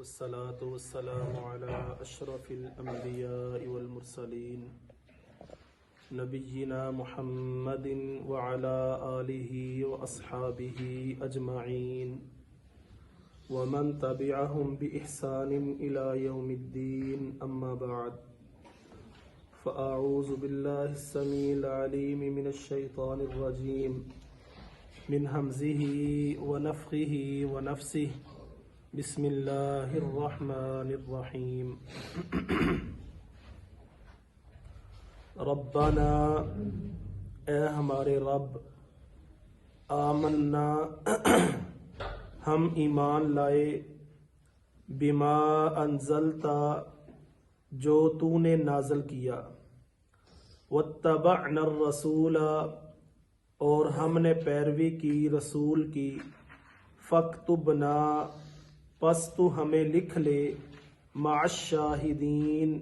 والصلاة والسلام على أشرف الأنبياء والمرسلين نبينا محمد وعلى آله وأصحابه أجمعين ومن تبعهم بإحسان إلى يوم الدين أما بعد فأعوذ بالله السميع العليم من الشيطان الرجيم من همزه ونفخه ونفسه بسم اللہ الرحمن الرحیم ربنا اے ہمارے رب آمنا ہم ایمان لائے بما انزلتا جو تو نے نازل کیا واتبعنا الرسول اور ہم نے پیروی کی رسول کی فاکتبنا پس تو ہمیں لکھ لے مع الشاہدین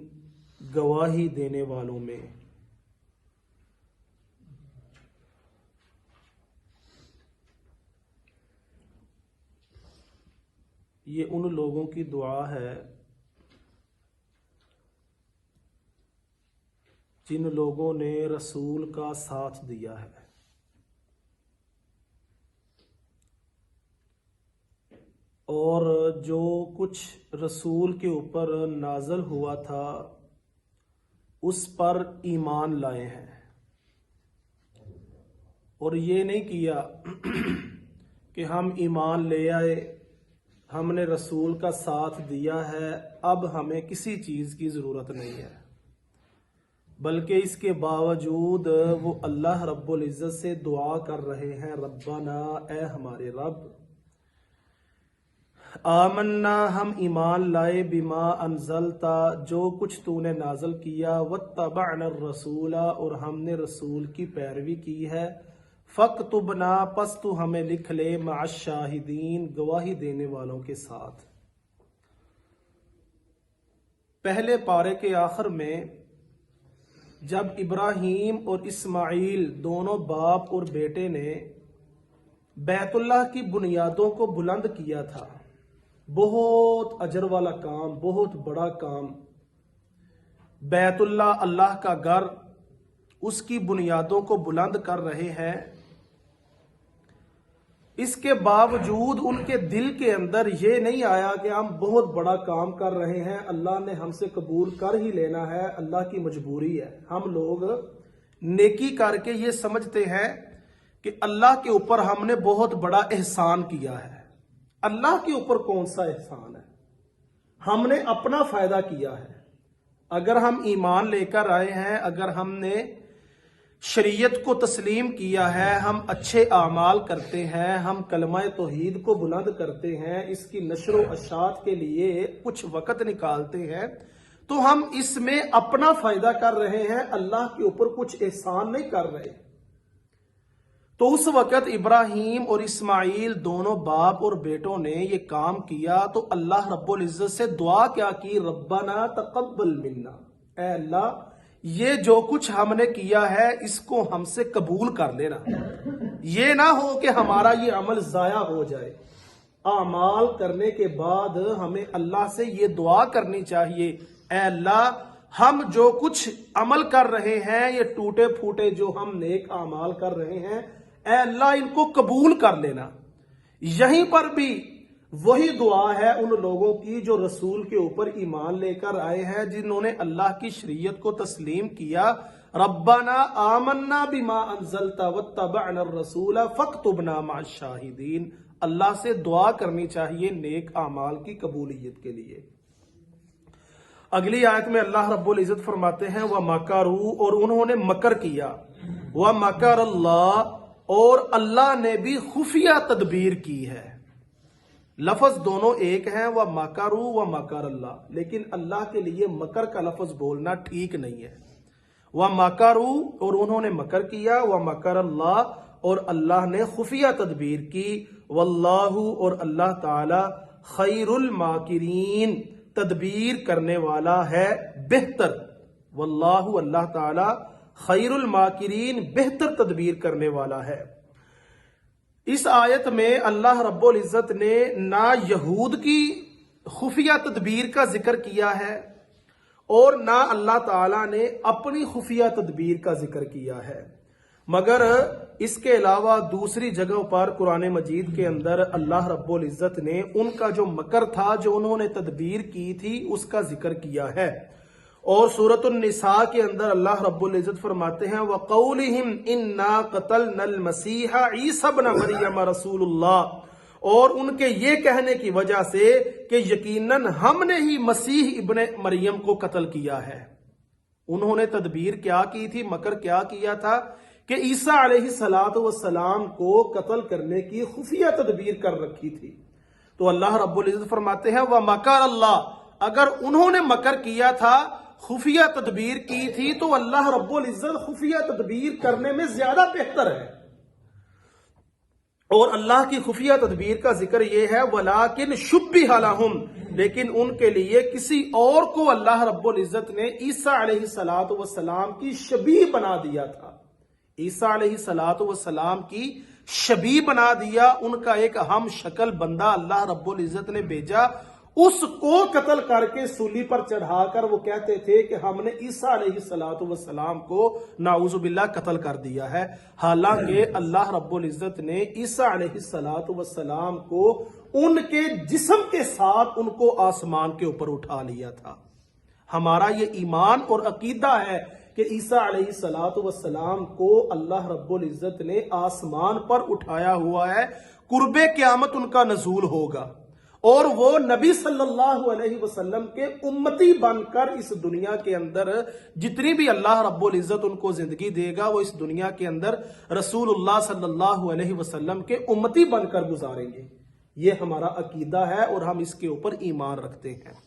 گواہی دینے والوں میں۔ یہ ان لوگوں کی دعا ہے جن لوگوں نے رسول کا ساتھ دیا ہے، اور جو کچھ رسول کے اوپر نازل ہوا تھا اس پر ایمان لائے ہیں، اور یہ نہیں کیا کہ ہم ایمان لے آئے، ہم نے رسول کا ساتھ دیا ہے، اب ہمیں کسی چیز کی ضرورت نہیں ہے، بلکہ اس کے باوجود وہ اللہ رب العزت سے دعا کر رہے ہیں، ربنا اے ہمارے رب، آمنا ہم ایمان لائے بما انزلتا جو کچھ تو نے نازل کیا واتبعنا الرسول اور ہم نے رسول کی پیروی کی ہے فاکتبنا پس تو ہمیں لکھ لے مع الشاہدین گواہی دینے والوں کے ساتھ۔ پہلے پارے کے آخر میں جب ابراہیم اور اسماعیل دونوں باپ اور بیٹے نے بیت اللہ کی بنیادوں کو بلند کیا تھا، بہت اجر والا کام، بہت بڑا کام، بیت اللہ اللہ کا گھر، اس کی بنیادوں کو بلند کر رہے ہیں، اس کے باوجود ان کے دل کے اندر یہ نہیں آیا کہ ہم بہت بڑا کام کر رہے ہیں، اللہ نے ہم سے قبول کر ہی لینا ہے، اللہ کی مجبوری ہے۔ ہم لوگ نیکی کر کے یہ سمجھتے ہیں کہ اللہ کے اوپر ہم نے بہت بڑا احسان کیا ہے۔ اللہ کے اوپر کون سا احسان ہے؟ ہم نے اپنا فائدہ کیا ہے۔ اگر ہم ایمان لے کر آئے ہیں، اگر ہم نے شریعت کو تسلیم کیا ہے، ہم اچھے اعمال کرتے ہیں، ہم کلمہ توحید کو بلند کرتے ہیں، اس کی نشر و اشاعت کے لیے کچھ وقت نکالتے ہیں، تو ہم اس میں اپنا فائدہ کر رہے ہیں، اللہ کے اوپر کچھ احسان نہیں کر رہے۔ تو اس وقت ابراہیم اور اسماعیل دونوں باپ اور بیٹوں نے یہ کام کیا تو اللہ رب العزت سے دعا کیا کی، ربنا تقبل منا، اے اللہ یہ جو کچھ ہم نے کیا ہے اس کو ہم سے قبول کر لینا، یہ نہ ہو کہ ہمارا یہ عمل ضائع ہو جائے۔ اعمال کرنے کے بعد ہمیں اللہ سے یہ دعا کرنی چاہیے، اے اللہ ہم جو کچھ عمل کر رہے ہیں، یہ ٹوٹے پھوٹے جو ہم نیک اعمال کر رہے ہیں، اے اللہ ان کو قبول کر لینا۔ یہیں پر بھی وہی دعا ہے ان لوگوں کی جو رسول کے اوپر ایمان لے کر آئے ہیں، جنہوں نے اللہ کی شریعت کو تسلیم کیا، ربنا آمنا بما انزلتا واتبعنا الرسول فاکتبنا مع الشاہدین۔ اللہ سے دعا کرنی چاہیے نیک اعمال کی قبولیت کے لیے۔ اگلی آیت میں اللہ رب العزت فرماتے ہیں وَمَكَرُوا اور انہوں نے مکر کیا، وَمَكَرَ اللَّهُ اور اللہ نے بھی خفیہ تدبیر کی ہے۔ لفظ دونوں ایک ہیں، وَمَكَرُوا وَمَكَرَ اللَّهُ، لیکن اللہ کے لیے مکر کا لفظ بولنا ٹھیک نہیں ہے۔ وَمَكَرُوا اور انہوں نے مکر کیا، وَمَكَرَ اللَّهُ اور اللہ نے خفیہ تدبیر کی، وَاللَّهُ اور اللہ تعالی خیر الماکرین تدبیر کرنے والا ہے بہتر، واللہ اللہ تعالی خیر الماکرین بہتر تدبیر کرنے والا ہے۔ اس آیت میں اللہ رب العزت نے نہ یہود کی خفیہ تدبیر کا ذکر کیا ہے اور نہ اللہ تعالیٰ نے اپنی خفیہ تدبیر کا ذکر کیا ہے، مگر اس کے علاوہ دوسری جگہوں پر قرآن مجید کے اندر اللہ رب العزت نے ان کا جو مکر تھا، جو انہوں نے تدبیر کی تھی، اس کا ذکر کیا ہے۔ اور سورۃ النساء کے اندر اللہ رب العزت فرماتے ہیں وَقَوْلِهِمْ إِنَّا قَتَلْنَا الْمَسِيحَ عِيسَى ابْنَ مَرْيَمَ رَسُولُ اللَّهِ، اور ان کے یہ کہنے کی وجہ سے کہ یقیناً ہم نے ہی مسیح ابن مریم کو قتل کیا ہے۔ انہوں نے تدبیر کیا کی تھی، مکر کیا کیا تھا کہ عیسیٰ علیہ السلام کو قتل کرنے کی خفیہ تدبیر کر رکھی تھی۔ تو اللہ رب العزت فرماتے ہیں وَمَكَرَ اللَّهُ، اگر انہوں نے مکر کیا تھا، خفیہ تدبیر کی تھی، تو اللہ رب العزت خفیہ تدبیر کرنے میں زیادہ بہتر ہے۔ اور اللہ کی خفیہ تدبیر کا ذکر یہ ہے وَلَكِنْ شُبِّهَ لَهُمْ، لیکن ان کے لیے کسی اور کو اللہ رب العزت نے عیسیٰ علیہ السلام کی شبیہ بنا دیا تھا۔ عیسیٰ علیہ السلام کی شبیہ بنا دیا، ان کا ایک ہم شکل بندہ اللہ رب العزت نے بھیجا، اس کو قتل کر کے سولی پر چڑھا کر وہ کہتے تھے کہ ہم نے عیسیٰ علیہ السلام کو نعوذ باللہ قتل کر دیا ہے، حالانکہ اللہ رب العزت نے عیسیٰ علیہ السلام کو ان کے جسم کے ساتھ ان کو آسمان کے اوپر اٹھا لیا تھا۔ ہمارا یہ ایمان اور عقیدہ ہے کہ عیسیٰ علیہ السلام کو اللہ رب العزت نے آسمان پر اٹھایا ہوا ہے، قرب قیامت ان کا نزول ہوگا، اور وہ نبی صلی اللہ علیہ وسلم کے امتی بن کر اس دنیا کے اندر جتنی بھی اللہ رب العزت ان کو زندگی دے گا، وہ اس دنیا کے اندر رسول اللہ صلی اللہ علیہ وسلم کے امتی بن کر گزاریں گے۔ یہ ہمارا عقیدہ ہے اور ہم اس کے اوپر ایمان رکھتے ہیں۔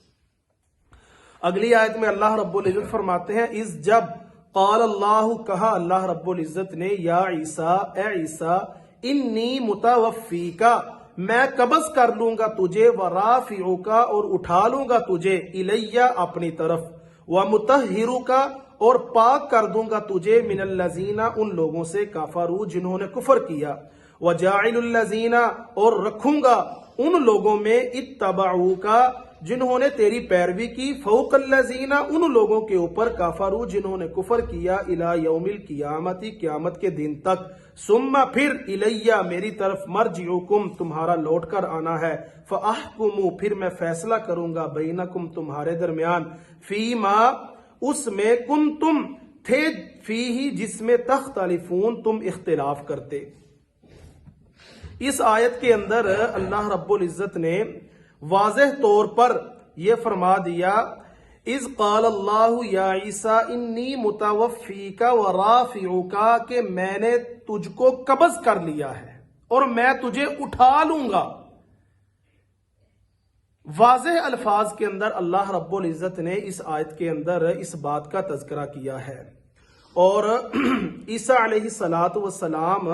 اگلی آیت میں اللہ رب العزت فرماتے ہیں اس جب قال اللہ، کہا اللہ رب العزت نے یا عیسیٰ، اے عیسیٰ، انی متوفیکا، میں قبض کر لوں گا تجھے، ورافعوکا، اور اٹھا لوں گا تجھے، الیہ، اپنی طرف، ومطہروکا، اور پاک کر دوں گا تجھے، من الذین، ان لوگوں سے، کفروا، جنہوں نے کفر کیا، وجاعل الذین، اور رکھوں گا ان لوگوں میں، اتبعوکا، جنہوں نے تیری پیروی کی، فوق الذین، ان لوگوں کے اوپر، کفروا، جنہوں نے کفر کیا، الی یوم القیامت، قیامت کے دن تک، ثم، پھر، الیہ، میری طرف، مرجعکم، تمہارا لوٹ کر آنا ہے، فاحکم، پھر میں فیصلہ کروں گا، بینکم، تمہارے درمیان، فیما، اس میں، کنتم، تھے، فیہ، جس میں، تختلفون، تم اختلاف کرتے۔ اس آیت کے اندر اللہ رب العزت نے واضح طور پر یہ فرما دیا اذ قال اللہ یا عیسیٰ انی متوفیک ورافعک، کہ میں نے تجھ کو قبض کر لیا ہے اور میں تجھے اٹھا لوں گا۔ واضح الفاظ کے اندر اللہ رب العزت نے اس آیت کے اندر اس بات کا تذکرہ کیا ہے، اور عیسیٰ علیہ السلام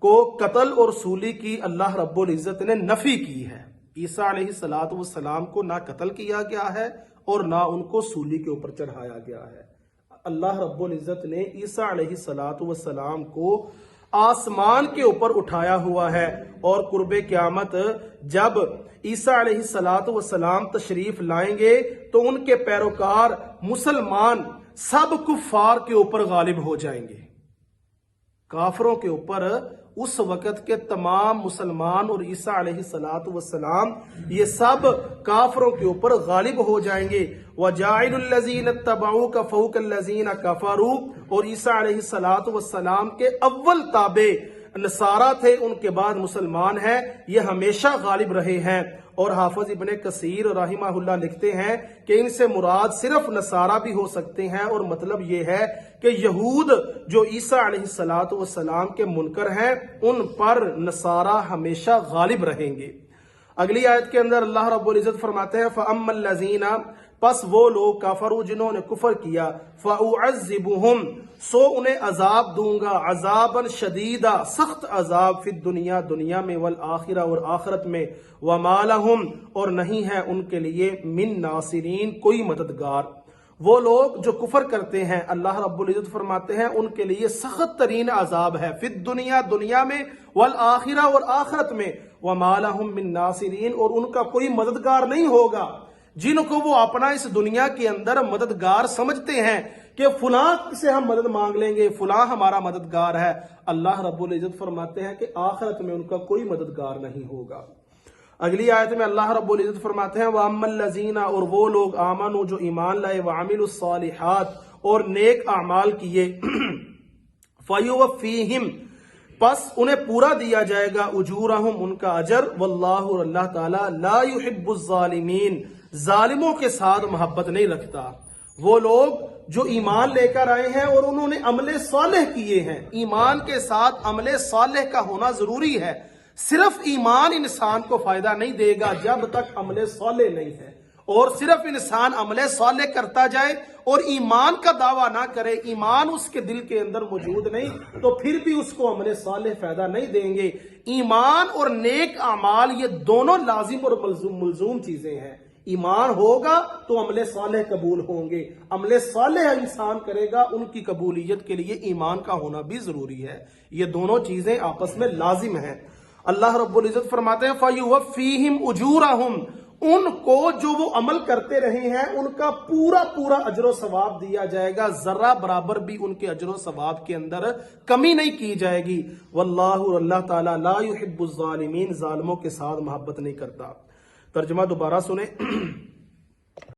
کو قتل اور سولی کی اللہ رب العزت نے نفی کی ہے۔ عیسیٰ علیہ السلام کو نہ قتل کیا گیا ہے اور نہ ان کو سولی کے اوپر چڑھایا گیا ہے۔ اللہ رب العزت نے عیسیٰ علیہ السلام کو آسمان کے اوپر اٹھایا ہوا ہے، اور قرب قیامت جب عیسیٰ علیہ السلام تشریف لائیں گے تو ان کے پیروکار مسلمان سب کفار کے اوپر غالب ہو جائیں گے۔ کافروں کے اوپر اس وقت کے تمام مسلمان اور عیسیٰ علیہ السلام یہ سب کافروں کے اوپر غالب ہو جائیں گے۔ وَجَاعِلُ الَّذِينَ اتَّبَعُوكَ فَوْقَ الَّذِينَ كَفَرُوا، اور عیسیٰ علیہ السلام کے اول تابع نصارہ تھے، ان کے بعد مسلمان ہیں، یہ ہمیشہ غالب رہے ہیں۔ اور حافظ ابن کثیر رحمہ اللہ لکھتے ہیں کہ ان سے مراد صرف نصارہ بھی ہو سکتے ہیں، اور مطلب یہ ہے کہ یہود جو عیسیٰ علیہ السلام کے منکر ہیں، ان پر نصارہ ہمیشہ غالب رہیں گے۔ اگلی آیت کے اندر اللہ رب العزت فرماتے ہیں فَأَمَّا الَّذِينَ، پس وہ لوگ کافروا جنہوں نے کفر کیا، فَأُعَذِّبُهُمْ، سو انہیں عذاب دوں گا، عذاباً شدیدہ، سخت عذاب، فی الدنیا، دنیا میں، والآخرہ، اور آخرت میں، وَمَا لَهُمْ، اور نہیں ہے ان کے لیے، من ناصرین، کوئی مددگار۔ وہ لوگ جو کفر کرتے ہیں، اللہ رب العزت فرماتے ہیں ان کے لیے سخت ترین عذاب ہے، فی الدنیا، دنیا میں، والآخرہ، اور آخرت میں، وما لهم من ناصرین، اور ان کا کوئی مددگار نہیں ہوگا جن کو وہ اپنا اس دنیا کے اندر مددگار سمجھتے ہیں کہ فلاں سے ہم مدد مانگ لیں گے، فلاں ہمارا مددگار ہے۔ اللہ رب العزت فرماتے ہیں کہ آخرت میں ان کا کوئی مددگار نہیں ہوگا۔ اگلی آیت میں اللہ رب العزت فرماتے ہیں وَأَمَّا الَّذِينَ، اور وہ لوگ آمنوا جو ایمان لائے، وَعَمِلُوا الصَّالِحَاتِ اور نیک اعمال کیے، فَيُوَفِّيهِمْ پس انہیں پورا دیا جائے گا، اجورہم ان کا اجر، واللہ اور اللہ تعالی لا يحب الظالمین ظالموں کے ساتھ محبت نہیں رکھتا۔ وہ لوگ جو ایمان لے کر آئے ہیں اور انہوں نے عمل صالح کیے ہیں، ایمان کے ساتھ عمل صالح کا ہونا ضروری ہے۔ صرف ایمان انسان کو فائدہ نہیں دے گا جب تک عمل صالح نہیں ہے، اور صرف انسان عمل صالح کرتا جائے اور ایمان کا دعویٰ نہ کرے، ایمان اس کے دل کے اندر موجود نہیں، تو پھر بھی اس کو عمل صالح فائدہ نہیں دیں گے۔ ایمان اور نیک اعمال یہ دونوں لازم اور ملزوم چیزیں ہیں۔ ایمان ہوگا تو عمل صالح قبول ہوں گے، عمل صالح انسان کرے گا، ان کی قبولیت کے لیے ایمان کا ہونا بھی ضروری ہے۔ یہ دونوں چیزیں آپس میں لازم ہیں۔ اللہ رب العزت فرماتے ہیں فَيُوَفِّيهِمْ أُجُورَهُمْ ان کو جو وہ عمل کرتے رہے ہیں ان کا پورا پورا اجر و ثواب دیا جائے گا، ذرہ برابر بھی ان کے اجر و ثواب کے اندر کمی نہیں کی جائے گی۔ واللہ اللہ تعالی لا يحب الظالمین ظالموں کے ساتھ محبت نہیں کرتا۔ ترجمہ دوبارہ سنیں۔